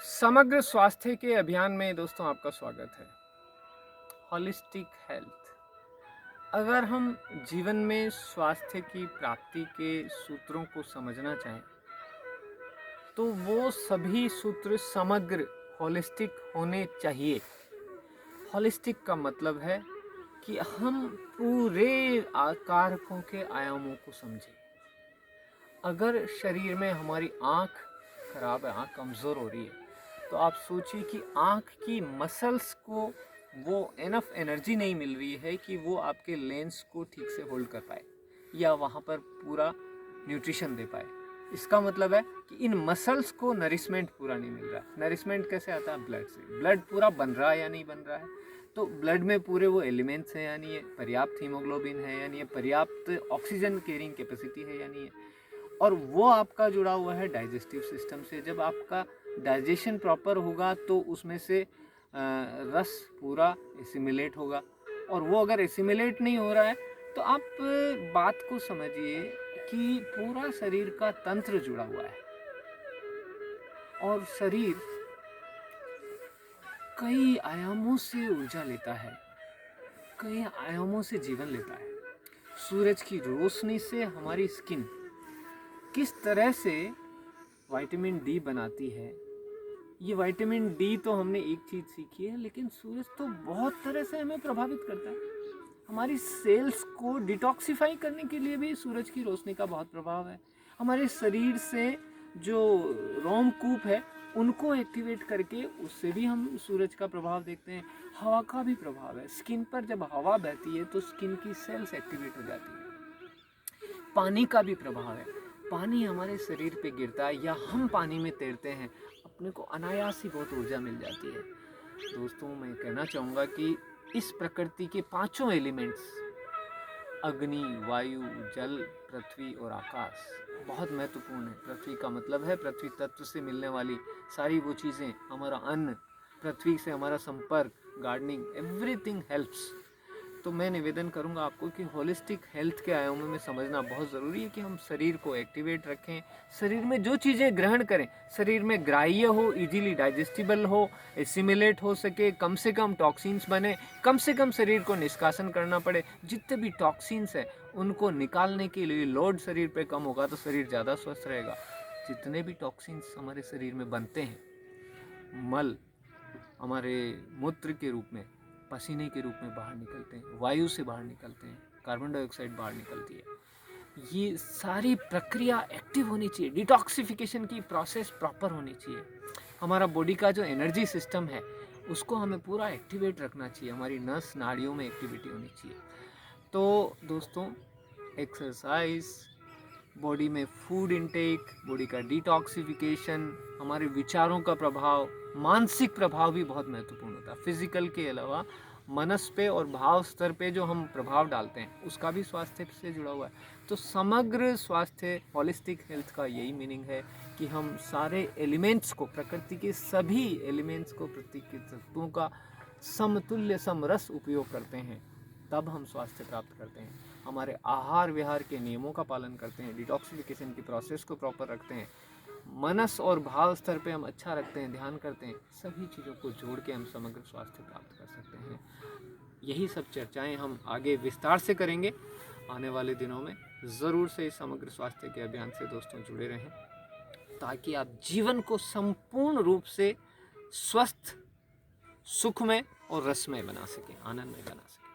समग्र स्वास्थ्य के अभियान में दोस्तों आपका स्वागत है। Holistic health. अगर हम जीवन में स्वास्थ्य की प्राप्ति के सूत्रों को समझना चाहें तो वो सभी सूत्र समग्र हॉलिस्टिक होने चाहिए। हॉलिस्टिक का मतलब है कि हम पूरे कारकों के आयामों को समझें। अगर शरीर में हमारी आँख खराब है, आँख कमज़ोर हो रही है, तो आप सोचिए कि आँख की मसल्स को वो इनफ एनर्जी नहीं मिल रही है कि वो आपके लेंस को ठीक से होल्ड कर पाए या वहाँ पर पूरा न्यूट्रिशन दे पाए। इसका मतलब है कि इन मसल्स को नरिशमेंट पूरा नहीं मिल रहा है। नरिशमेंट कैसे आता है? ब्लड से। ब्लड पूरा बन रहा है या नहीं बन रहा है? तो ब्लड में पूरे वो एलिमेंट्स हैं या नहीं है, पर्याप्त हीमोग्लोबिन है या नहीं है, पर्याप्त ऑक्सीजन कैरिंग कैपेसिटी है या नहीं है। और वो आपका जुड़ा हुआ है डाइजेस्टिव सिस्टम से। जब आपका डाइजेशन प्रॉपर होगा तो उसमें से रस पूरा एसिमिलेट होगा, और वो अगर एसिमिलेट नहीं हो रहा है तो आप बात को समझिए कि पूरा शरीर का तंत्र जुड़ा हुआ है और शरीर कई आयामों से ऊर्जा लेता है, कई आयामों से जीवन लेता है। सूरज की रोशनी से हमारी स्किन किस तरह से विटामिन डी बनाती है, ये विटामिन डी तो हमने एक चीज़ सीखी है, लेकिन सूरज तो बहुत तरह से हमें प्रभावित करता है। हमारी सेल्स को डिटॉक्सिफाई करने के लिए भी सूरज की रोशनी का बहुत प्रभाव है। हमारे शरीर से जो रोमकूप है उनको एक्टिवेट करके उससे भी हम सूरज का प्रभाव देखते हैं। हवा का भी प्रभाव है। स्किन पर जब हवा बहती है तो स्किन की सेल्स एक्टिवेट हो जाती है। पानी का भी प्रभाव है। पानी हमारे शरीर पे गिरता है या हम पानी में तैरते हैं, अपने को अनायास ही बहुत ऊर्जा मिल जाती है। दोस्तों, मैं कहना चाहूँगा कि इस प्रकृति के पांचों एलिमेंट्स अग्नि, वायु, जल, पृथ्वी और आकाश बहुत महत्वपूर्ण है। पृथ्वी का मतलब है पृथ्वी तत्व से मिलने वाली सारी वो चीज़ें, हमारा अन्न, पृथ्वी से हमारा संपर्क, गार्डनिंग, एवरीथिंग हेल्प्स। तो मैं निवेदन करूंगा आपको कि होलिस्टिक हेल्थ के आयामों में समझना बहुत ज़रूरी है कि हम शरीर को एक्टिवेट रखें। शरीर में जो चीज़ें ग्रहण करें शरीर में ग्राह्य हो, इजीली डाइजेस्टिबल हो, एसिमिलेट हो सके, कम से कम टॉक्सिन्स बने, कम से कम शरीर को निष्कासन करना पड़े। जितने भी टॉक्सिन्स हैं उनको निकालने के लिए लोड शरीर पे कम होगा तो शरीर ज़्यादा स्वस्थ रहेगा। जितने भी टॉक्सिन्स हमारे शरीर में बनते हैं, मल हमारे मूत्र के रूप में, पसीने के रूप में बाहर निकलते हैं, वायु से बाहर निकलते हैं, कार्बन डाइऑक्साइड बाहर निकलती है, ये सारी प्रक्रिया एक्टिव होनी चाहिए। डिटॉक्सिफिकेशन की प्रोसेस प्रॉपर होनी चाहिए। हमारा बॉडी का जो एनर्जी सिस्टम है उसको हमें पूरा एक्टिवेट रखना चाहिए। हमारी नस नाड़ियों में एक्टिविटी होनी चाहिए। तो दोस्तों, एक्सरसाइज, बॉडी में फूड इनटेक, बॉडी का डिटॉक्सिफिकेशन, हमारे विचारों का प्रभाव, मानसिक प्रभाव भी बहुत महत्वपूर्ण होता है। फिजिकल के अलावा मनस पे और भाव स्तर पे जो हम प्रभाव डालते हैं उसका भी स्वास्थ्य से जुड़ा हुआ है। तो समग्र स्वास्थ्य, हॉलिस्टिक हेल्थ का यही मीनिंग है कि हम सारे एलिमेंट्स को, प्रकृति के सभी एलिमेंट्स को, प्रकृति के तत्वों का समतुल्य समरस उपयोग करते हैं, तब हम स्वास्थ्य प्राप्त करते हैं। हमारे आहार विहार के नियमों का पालन करते हैं, डिटॉक्सिफिकेशन की प्रोसेस को प्रॉपर रखते हैं, मनस और भाव स्तर पे हम अच्छा रखते हैं, ध्यान करते हैं, सभी चीज़ों को जोड़ के हम समग्र स्वास्थ्य प्राप्त कर सकते हैं। यही सब चर्चाएं हम आगे विस्तार से करेंगे आने वाले दिनों में। ज़रूर से इस समग्र स्वास्थ्य के अभियान से दोस्तों जुड़े रहें, ताकि आप जीवन को संपूर्ण रूप से स्वस्थ, सुखमय और रसमय बना सकें, आनंदमय बना सकें।